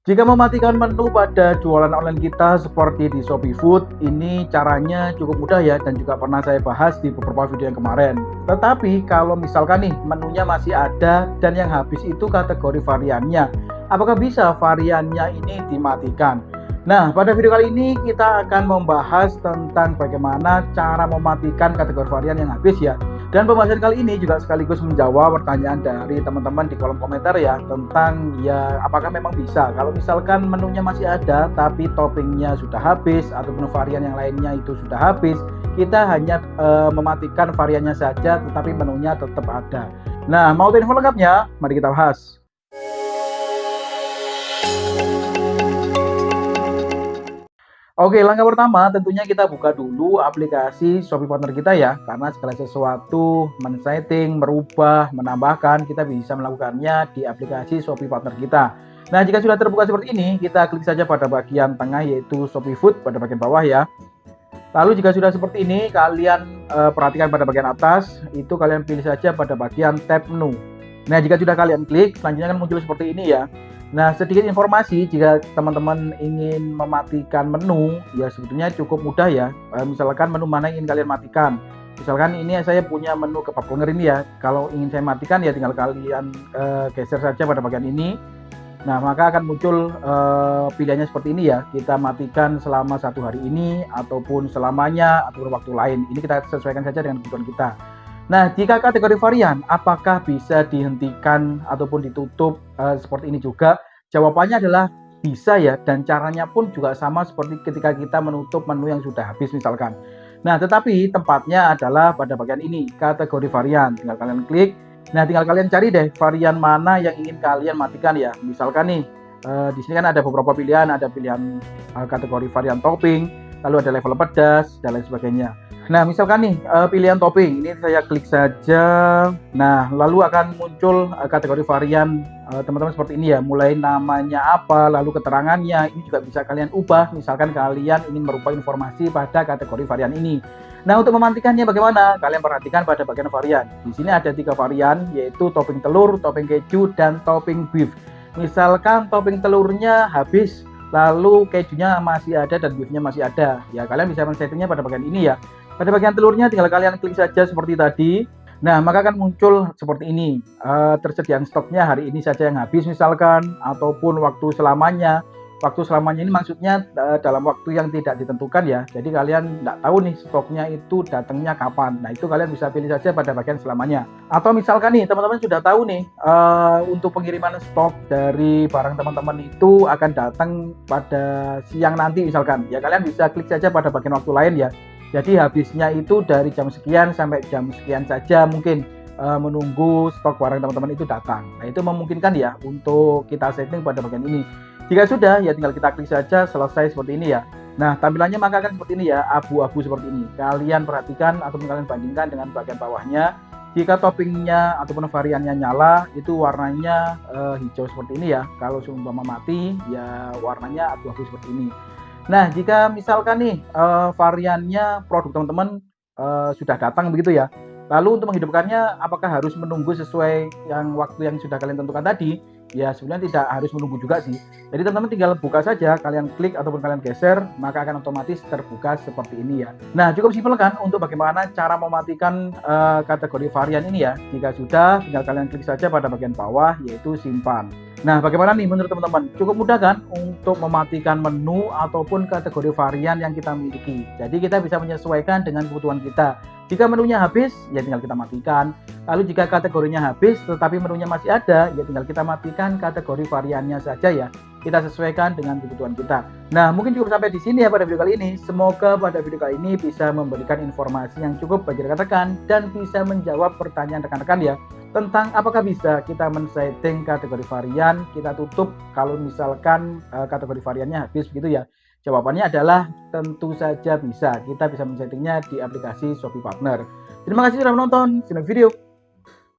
Jika mematikan menu pada jualan online kita seperti di Shopee Food, ini caranya cukup mudah ya dan juga pernah saya bahas di beberapa video yang kemarin. Tetapi kalau misalkan nih menunya masih ada dan yang habis itu kategori variannya, apakah bisa variannya ini dimatikan? Nah, pada video kali ini kita akan membahas tentang bagaimana cara mematikan kategori varian yang habis ya. Dan pembahasan kali ini juga sekaligus menjawab pertanyaan dari teman-teman di kolom komentar ya tentang ya apakah memang bisa kalau misalkan menunya masih ada tapi toppingnya sudah habis ataupun varian yang lainnya itu sudah habis, kita hanya mematikan variannya saja tetapi menunya tetap ada. Nah, mau tahu info lengkapnya? Mari kita bahas. Oke, langkah pertama tentunya kita buka dulu aplikasi Shopee Partner kita ya, karena segala sesuatu men-setting, merubah, menambahkan, kita bisa melakukannya di aplikasi Shopee Partner kita. Nah, jika sudah terbuka seperti ini, kita klik saja pada bagian tengah yaitu Shopee Food pada bagian bawah ya. Lalu jika sudah seperti ini, kalian perhatikan pada bagian atas, itu kalian pilih saja pada bagian tab menu. Nah, jika sudah kalian klik, selanjutnya kan muncul seperti ini ya. Nah, sedikit informasi jika teman-teman ingin mematikan menu, ya sebetulnya cukup mudah ya. Misalkan menu mana yang ingin kalian matikan. Misalkan ini saya punya menu kebab blenger ini ya. Kalau ingin saya matikan ya tinggal kalian geser saja pada bagian ini. Nah, maka akan muncul pilihannya seperti ini ya. Kita matikan selama 1 hari ini ataupun selamanya ataupun waktu lain. Ini kita sesuaikan saja dengan kebutuhan kita. Nah, jika kategori varian, apakah bisa dihentikan ataupun ditutup seperti ini juga? Jawabannya adalah bisa ya, dan caranya pun juga sama seperti ketika kita menutup menu yang sudah habis misalkan. Nah, tetapi tempatnya adalah pada bagian ini, kategori varian. Tinggal kalian klik. Nah, tinggal kalian cari deh varian mana yang ingin kalian matikan ya. Misalkan nih, di sini kan ada beberapa pilihan, ada pilihan kategori varian topping, lalu ada level pedas dan lain sebagainya. Nah, misalkan nih pilihan topping, ini saya klik saja. Nah, lalu akan muncul kategori varian teman-teman seperti ini ya. Mulai namanya apa, lalu keterangannya, ini juga bisa kalian ubah. Misalkan kalian ingin merubah informasi pada kategori varian ini. Nah, untuk mematikannya bagaimana? Kalian perhatikan pada bagian varian. Di sini ada 3 varian, yaitu topping telur, topping keju, dan topping beef. Misalkan topping telurnya habis, lalu kejunya masih ada dan beefnya masih ada. Ya, kalian bisa men-settingnya pada bagian ini ya. Pada bagian telurnya tinggal kalian klik saja seperti tadi. Nah, maka akan muncul seperti ini. Tersediaan stoknya hari ini saja yang habis misalkan, ataupun waktu selamanya. Waktu selamanya ini maksudnya dalam waktu yang tidak ditentukan ya. Jadi kalian tidak tahu nih stoknya itu datangnya kapan. Nah, itu kalian bisa pilih saja pada bagian selamanya. Atau misalkan nih teman-teman sudah tahu nih untuk pengiriman stok dari barang teman-teman itu akan datang pada siang nanti misalkan. Ya, kalian bisa klik saja pada bagian waktu lain ya. Jadi habisnya itu dari jam sekian sampai jam sekian saja mungkin menunggu stok barang teman-teman itu datang. Nah, itu memungkinkan ya untuk kita setting pada bagian ini. Jika sudah, ya tinggal kita klik saja selesai seperti ini ya. Nah, tampilannya maka akan seperti ini ya, abu-abu seperti ini. Kalian perhatikan ataupun kalian bandingkan dengan bagian bawahnya. Jika toppingnya ataupun variannya nyala, itu warnanya hijau seperti ini ya. Kalau seumpama mati, ya warnanya abu-abu seperti ini. Nah, jika misalkan nih variannya produk teman-teman sudah datang begitu ya. Lalu untuk menghidupkannya apakah harus menunggu sesuai yang waktu yang sudah kalian tentukan tadi? Ya, sebenarnya tidak harus menunggu juga sih. Jadi teman-teman tinggal buka saja, kalian klik ataupun kalian geser, maka akan otomatis terbuka seperti ini ya. Nah, cukup simpel kan untuk bagaimana cara mematikan kategori varian ini ya. Jika sudah, tinggal kalian klik saja pada bagian bawah yaitu simpan. Nah, bagaimana nih menurut teman-teman? Cukup mudah kan untuk mematikan menu ataupun kategori varian yang kita miliki. Jadi kita bisa menyesuaikan dengan kebutuhan kita. Jika menunya habis, ya tinggal kita matikan. Lalu jika kategorinya habis tetapi menunya masih ada, ya tinggal kita matikan kategori variannya saja ya. Kita sesuaikan dengan kebutuhan kita. Nah, mungkin cukup sampai di sini ya pada video kali ini. Semoga pada video kali ini bisa memberikan informasi yang cukup bagi rekan-rekan dan bisa menjawab pertanyaan rekan-rekan ya tentang apakah bisa kita men-setting kategori varian, kita tutup kalau misalkan kategori variannya habis begitu ya. Jawabannya adalah tentu saja bisa. Kita bisa men-settingnya di aplikasi Shopee Partner. Terima kasih sudah menonton. See you next video.